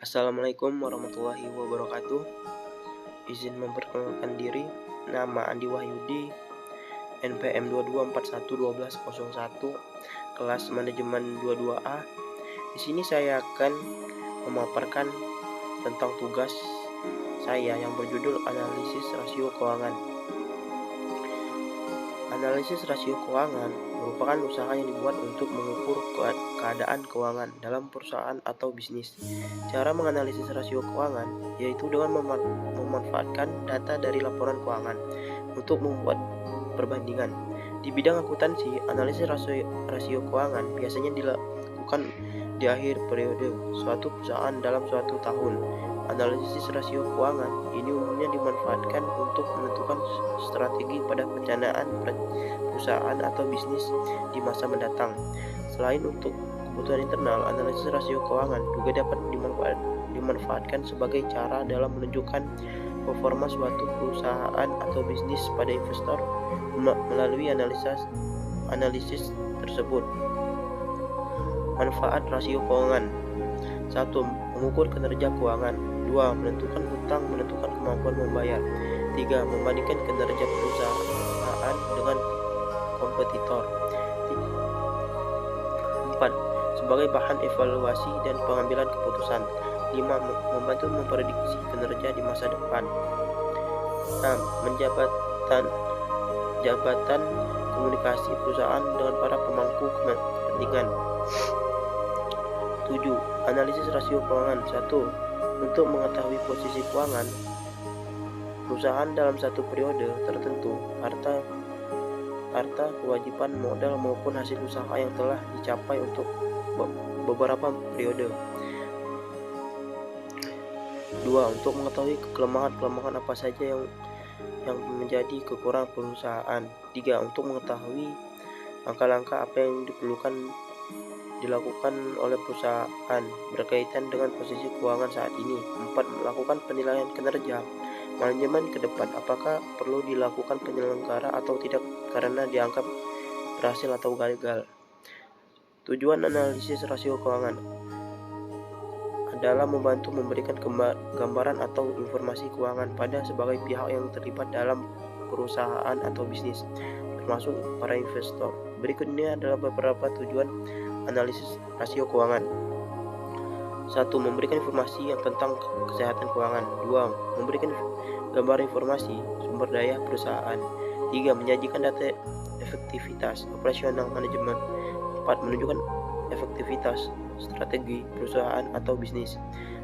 Assalamualaikum warahmatullahi wabarakatuh. Izin memperkenalkan diri, nama Andi Wahyudi, NPM 22411201, kelas manajemen 22A. Di sini saya akan memaparkan tentang tugas saya yang berjudul analisis rasio keuangan. Analisis rasio keuangan merupakan usaha yang dibuat untuk mengukur keadaan keuangan dalam perusahaan atau bisnis. Cara menganalisis rasio keuangan yaitu dengan memanfaatkan data dari laporan keuangan untuk membuat perbandingan. Di bidang akuntansi, analisis rasio keuangan biasanya dilakukan di akhir periode suatu perusahaan dalam suatu tahun. Analisis rasio keuangan ini umumnya dimanfaatkan untuk menentukan strategi pada perencanaan perusahaan atau bisnis di masa mendatang. Selain untuk kebutuhan internal, analisis rasio keuangan juga dapat dimanfaatkan sebagai cara dalam menunjukkan performa suatu perusahaan atau bisnis pada investor melalui analisis tersebut. Manfaat rasio keuangan: 1. Mengukur kinerja keuangan. 2. Menentukan hutang, menentukan kemampuan membayar. 3. Membandingkan kinerja perusahaan dengan kompetitor. 4. Sebagai bahan evaluasi dan pengambilan keputusan. 5. Membantu memprediksi kinerja di masa depan. 6. Jabatan komunikasi perusahaan dengan para pemangku kepentingan. 7. Analisis rasio keuangan. 1. Untuk mengetahui posisi keuangan perusahaan dalam satu periode tertentu, harta, kewajiban modal maupun hasil usaha yang telah dicapai untuk beberapa periode. 2. Untuk mengetahui kelemahan apa saja yang menjadi kekurangan perusahaan. 3. Untuk mengetahui langkah-langkah apa yang dilakukan oleh perusahaan berkaitan dengan posisi keuangan saat ini. 4. Melakukan penilaian kinerja manajemen ke depan, apakah perlu dilakukan penyelenggara atau tidak karena dianggap berhasil atau gagal. Tujuan analisis rasio keuangan adalah membantu memberikan gambaran atau informasi keuangan pada sebagai pihak yang terlibat dalam perusahaan atau bisnis, termasuk para investor. Berikut ini adalah beberapa tujuan analisis rasio keuangan. 1. Memberikan informasi yang tentang kesehatan keuangan. 2. Memberikan gambaran informasi sumber daya perusahaan. 3. Menyajikan data efektivitas operasional manajemen. 4. Menunjukkan efektivitas strategi perusahaan atau bisnis.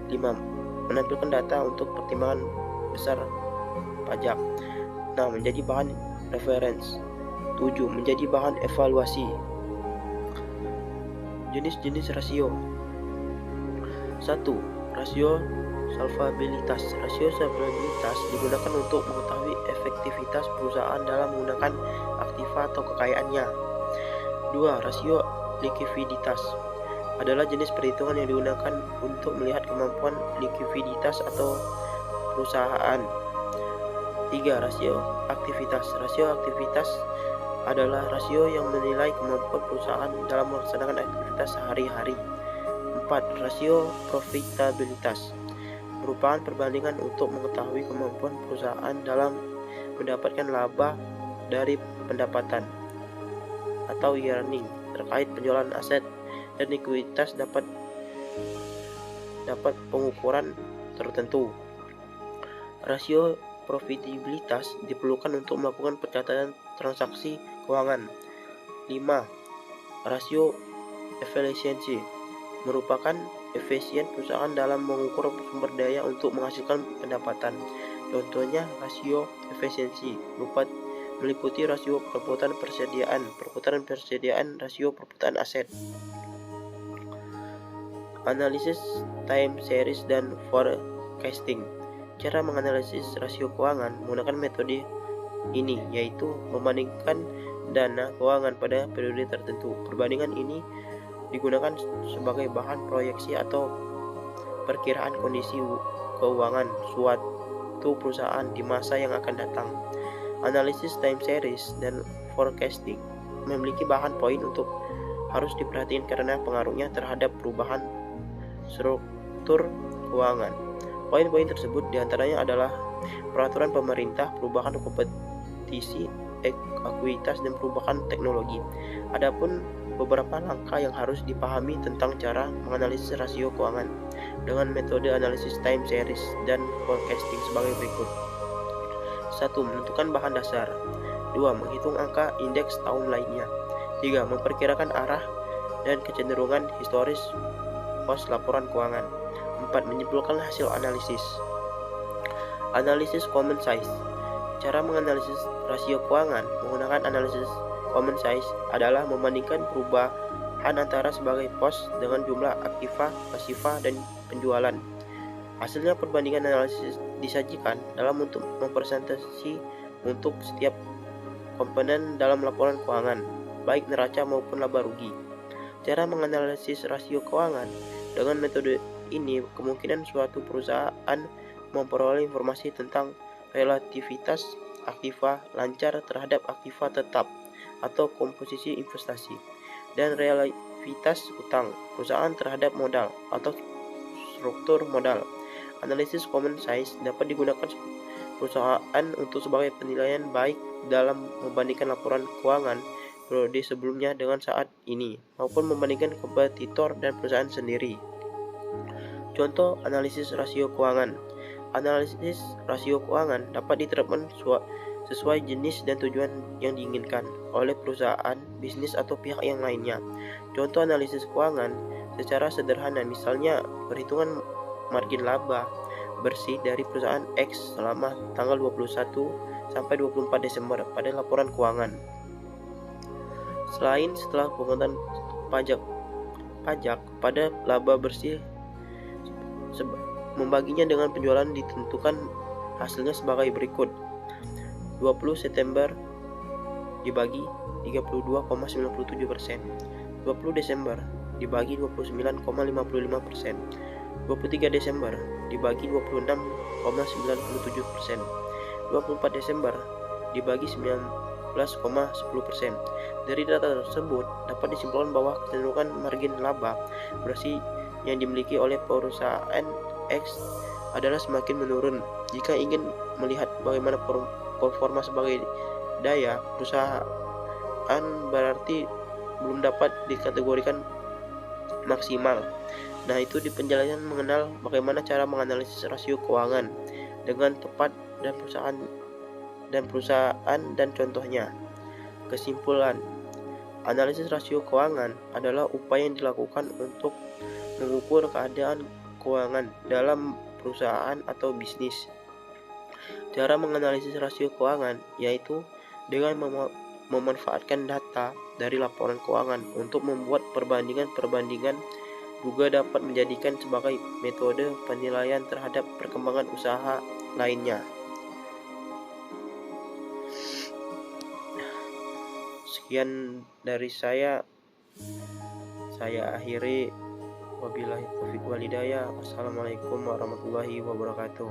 5. Menampilkan data untuk pertimbangan besar pajak. 6. Menjadi bahan reference. 7. Menjadi bahan evaluasi. Jenis-jenis rasio. 1. Rasio solvabilitas. Rasio solvabilitas digunakan untuk mengetahui efektivitas perusahaan dalam menggunakan aktiva atau kekayaannya. 2. Rasio likuiditas adalah jenis perhitungan yang digunakan untuk melihat kemampuan likuiditas atau perusahaan. 3. Rasio aktivitas. Rasio aktivitas adalah rasio yang menilai kemampuan perusahaan dalam melaksanakan aktivitas sehari-hari. 4. Rasio profitabilitas merupakan perbandingan untuk mengetahui kemampuan perusahaan dalam mendapatkan laba dari pendapatan atau earning terkait penjualan aset, dan likuiditas dapat pengukuran tertentu. Rasio profitabilitas diperlukan untuk melakukan pencatatan transaksi keuangan. 5. Rasio efisiensi merupakan efisien perusahaan dalam mengukur sumber daya untuk menghasilkan pendapatan. Contohnya rasio efisiensi meliputi rasio perputaran persediaan, rasio perputaran aset. Analisis time series dan forecasting. Cara menganalisis rasio keuangan menggunakan metode ini yaitu membandingkan dana keuangan pada periode tertentu. Perbandingan ini digunakan sebagai bahan proyeksi atau perkiraan kondisi keuangan suatu perusahaan di masa yang akan datang. Analisis time series dan forecasting memiliki bahan poin untuk harus diperhatikan karena pengaruhnya terhadap perubahan struktur keuangan. Poin-poin tersebut diantaranya adalah peraturan pemerintah, perubahan kompetisi, ekuitas, dan perubahan teknologi. Adapun beberapa langkah yang harus dipahami tentang cara menganalisis rasio keuangan dengan metode analisis time series dan forecasting sebagai berikut. 1. Menentukan bahan dasar. 2. Menghitung angka indeks tahun lainnya. 3. Memperkirakan arah dan kecenderungan historis pos laporan keuangan. 4. Menyimpulkan hasil analisis. Analisis common size. Cara menganalisis rasio keuangan menggunakan analisis common size adalah membandingkan perubahan antara sebagai pos dengan jumlah aktiva, pasiva, dan penjualan. Hasilnya perbandingan analisis disajikan dalam bentuk mempresentasi untuk setiap komponen dalam laporan keuangan, baik neraca maupun laba rugi. Cara menganalisis rasio keuangan dengan metode ini kemungkinan suatu perusahaan memperoleh informasi tentang relativitas aktiva lancar terhadap aktiva tetap atau komposisi investasi, dan relativitas utang perusahaan terhadap modal atau struktur modal. Analisis common size dapat digunakan perusahaan untuk sebagai penilaian baik dalam membandingkan laporan keuangan periode sebelumnya dengan saat ini, maupun membandingkan kompetitor dan perusahaan sendiri. Contoh analisis rasio keuangan. Analisis rasio keuangan dapat diterapkan sesuai jenis dan tujuan yang diinginkan oleh perusahaan, bisnis, atau pihak yang lainnya. Contoh analisis keuangan secara sederhana, misalnya perhitungan margin laba bersih dari perusahaan X selama tanggal 21 sampai 24 Desember pada laporan keuangan. Selain setelah pemungutan pajak pada laba bersih, membaginya dengan penjualan ditentukan hasilnya sebagai berikut. 20 September dibagi 32,97%, 20 Desember dibagi 29,55%, 23 Desember dibagi 26,97%, 24 Desember dibagi 19,10%. Dari data tersebut dapat disimpulkan bahwa kecenderungan margin laba bersih yang dimiliki oleh perusahaan X adalah semakin menurun. Jika ingin melihat bagaimana performa sebagai daya perusahaan berarti belum dapat dikategorikan maksimal. Nah, itu di penjelasan mengenal bagaimana cara menganalisis rasio keuangan dengan tepat dan perusahaan dan contohnya. Kesimpulan, analisis rasio keuangan adalah upaya yang dilakukan untuk mengukur keadaan keuangan dalam perusahaan atau bisnis. Cara menganalisis rasio keuangan yaitu dengan memanfaatkan data dari laporan keuangan untuk membuat perbandingan juga dapat menjadikan sebagai metode penilaian terhadap perkembangan usaha lainnya. Sekian dari saya akhiri. Wabillahi taufiq wal hidayah. Wassalamualaikum warahmatullahi wabarakatuh.